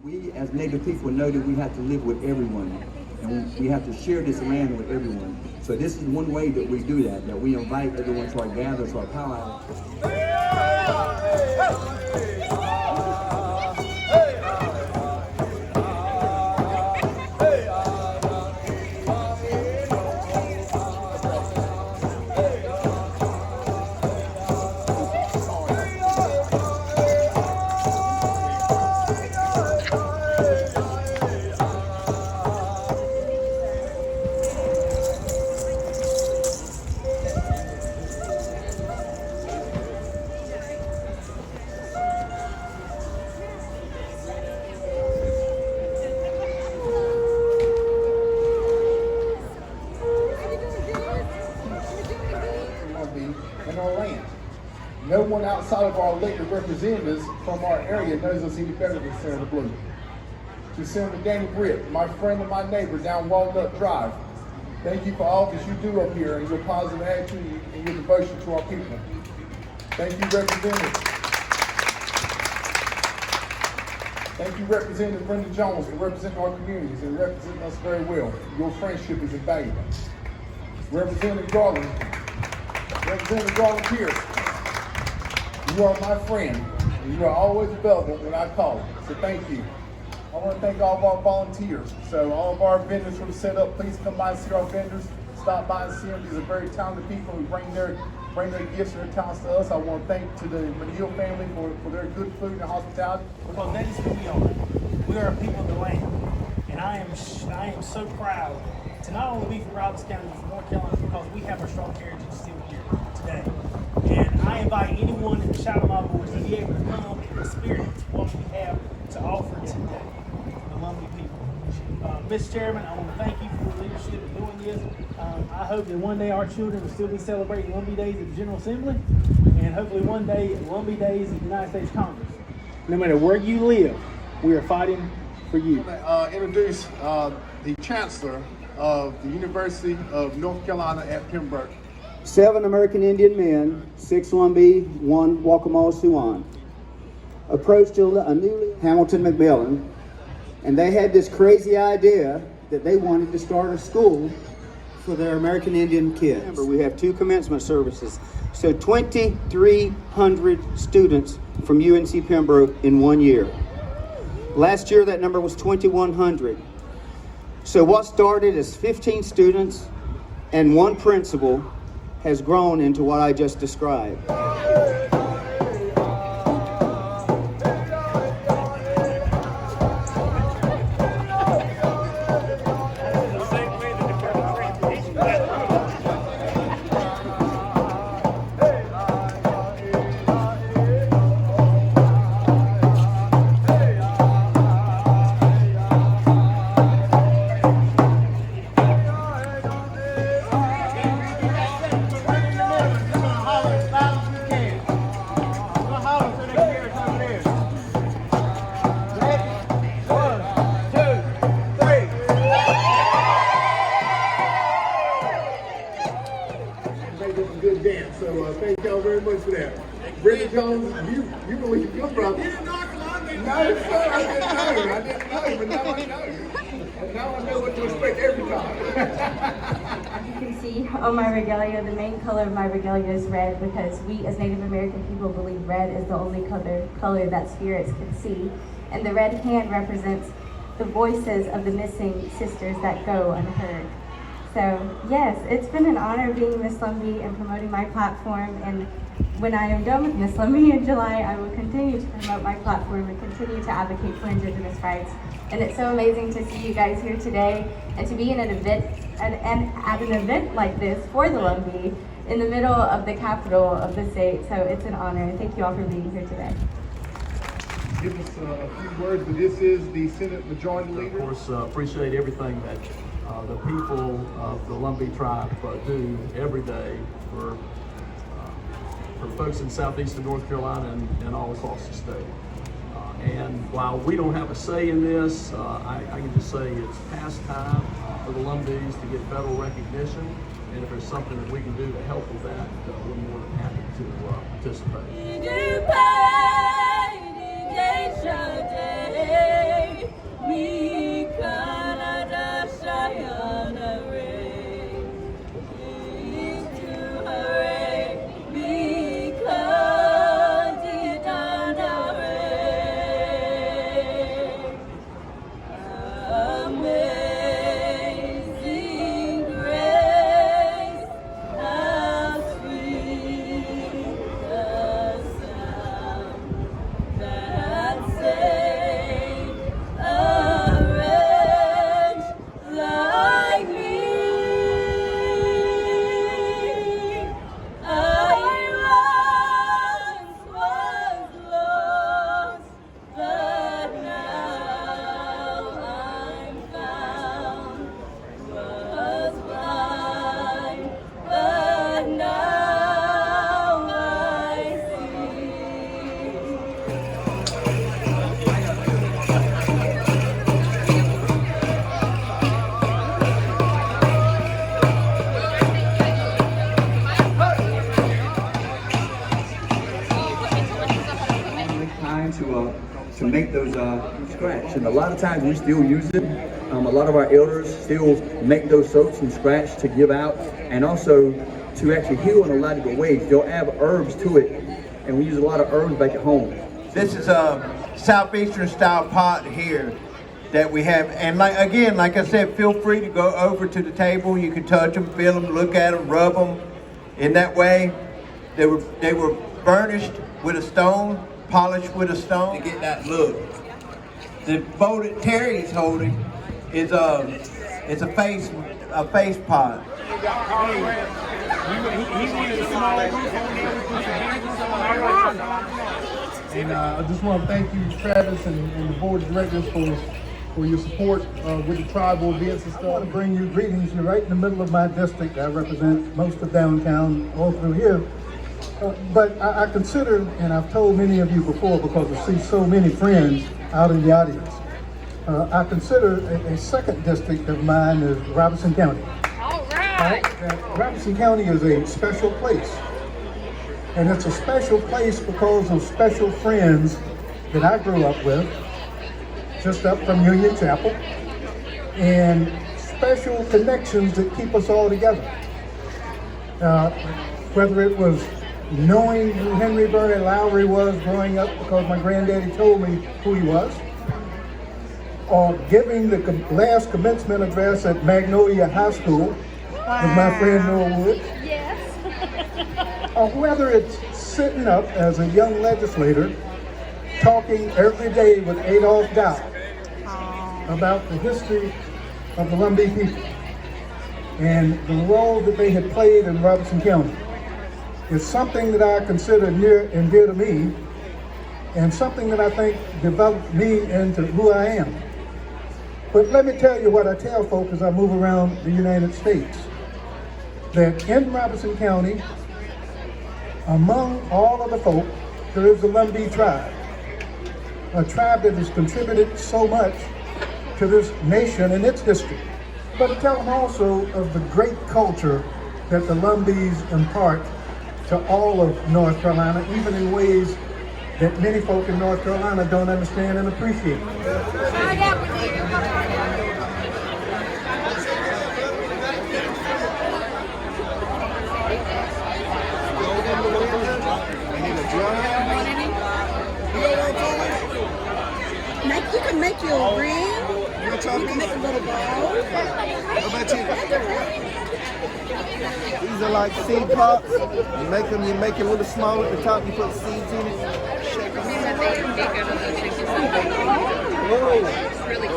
We as Native people know that we have to live with everyone, and we have to share this land with everyone. So this is one way that we do that, that we invite everyone to our gatherings, to our powwows. In our land. No one outside of our elected representatives from our area knows us any better than Senator Blue. To Senator Danny Britt, my friend and my neighbor down Walnut Drive, thank you for all that you do up here and your positive attitude and your devotion to our people. Thank you, Representative. Thank you, Representative Brenda Jones, for representing our communities and representing us very well. Your friendship is invaluable. Representative Garland Pierce, you are my friend, and you are always available when I call. So thank you. I want to thank all of our volunteers. So all of our vendors who are set up, please come by and see our vendors. Stop by and see them. These are very talented people who bring their gifts and their talents to us. I want to thank to the Medill family for their good food and hospitality. Because that is who we are. We are a people of the land, and I am so proud to not only be from Robbins County, but from North Carolina, because we have our strong heritage still here today. And I invite anyone in the shout of my voice to be able to come and experience what we have to offer today for the Lumbee people. Mr. Chairman, I want to thank you for your leadership in doing this. I hope that one day our children will still be celebrating Lumbee Days at the General Assembly, and hopefully one day Lumbee Days at the United States Congress. No matter where you live, we are fighting for you. Introduce the Chancellor of the University of North Carolina at Pembroke. 7 American Indian men, 6 Lumbee, 1 Waccamaw Siouan, approached a newly Hamilton McMillan, and they had this crazy idea that they wanted to start a school for their American Indian kids. Remember, we have 2 commencement services, so 2,300 students from UNC Pembroke in 1 year. Last year, that number was 2,100. So what started as 15 students and 1 principal has grown into what I just described. Good dance, so thank y'all very much for that. Briggs Jones, you believe your brother. You didn't know No, sir, I didn't know, but now I know. And now I know what to expect every time. You can see on my regalia, the main color of my regalia is red, because we as Native American people believe red is the only color that spirits can see. And the red hand represents the voices of the missing sisters that go unheard. So yes, it's been an honor being Miss Lumbee and promoting my platform, and when I am done with Miss Lumbee in July, I will continue to promote my platform and continue to advocate for Indigenous rights. And it's so amazing to see you guys here today and to be in an event at an event like this for the Lumbee in the middle of the capital of the state. So it's an honor, and thank you all for being here today. Give us a few words, but this is the Senate Majority Leader. Of course, appreciate everything that the people of the Lumbee tribe do every day for folks in southeastern North Carolina and all across the state. And while we don't have a say in this, I can just say it's past time for the Lumbees to get federal recognition. And if there's something that we can do to help with that, we're more than happy to participate. trying to make those scratch. And a lot of times we still use it. A lot of our elders still make those soaps from scratch to give out, and also to actually heal in a lot of different ways. They'll add herbs to it, and we use a lot of herbs back at home. This is a Southeastern style pot here that we have, and like I said, feel free to go over to the table. You can touch them, feel them, look at them, rub them. In that way, they were burnished with a stone, polished with a stone to get that look. The bowl that Terry is holding is a face pot. And I just want to thank you, Travis, and the board of directors for your support with the tribal events and stuff. I want to bring you greetings. You're right in the middle of my district. I represent most of downtown, all through here. But I consider, and I've told many of you before because I see so many friends out in the audience, I consider a second district of mine is Robeson County. All right. Robeson County is a special place. And it's a special place because of special friends that I grew up with, just up from Union Chapel, and special connections that keep us all together. Whether it was knowing who Henry Berger Lowery was growing up because my granddaddy told me who he was, or giving the last commencement address at Magnolia High School with my friend Noah Wood. Yes. Or whether it's sitting up as a young legislator talking every day with Adolph Dow about the history of the Lumbee people and the role that they had played in Robeson County. It's something that I consider near and dear to me, and something that I think developed me into who I am. But let me tell you what I tell folks as I move around the United States, that in Robeson County, among all of the folk, there is the Lumbee tribe, a tribe that has contributed so much to this nation and its history. But I tell them also of the great culture that the Lumbees impart to all of North Carolina, even in ways that many folk in North Carolina don't understand and appreciate. You can make you a ring. You can make a little ball. What about you? These are like seed pots. You make it a little small at the top, you put seeds in it. Shake them. These are big out of the chicken. Whoa. It's really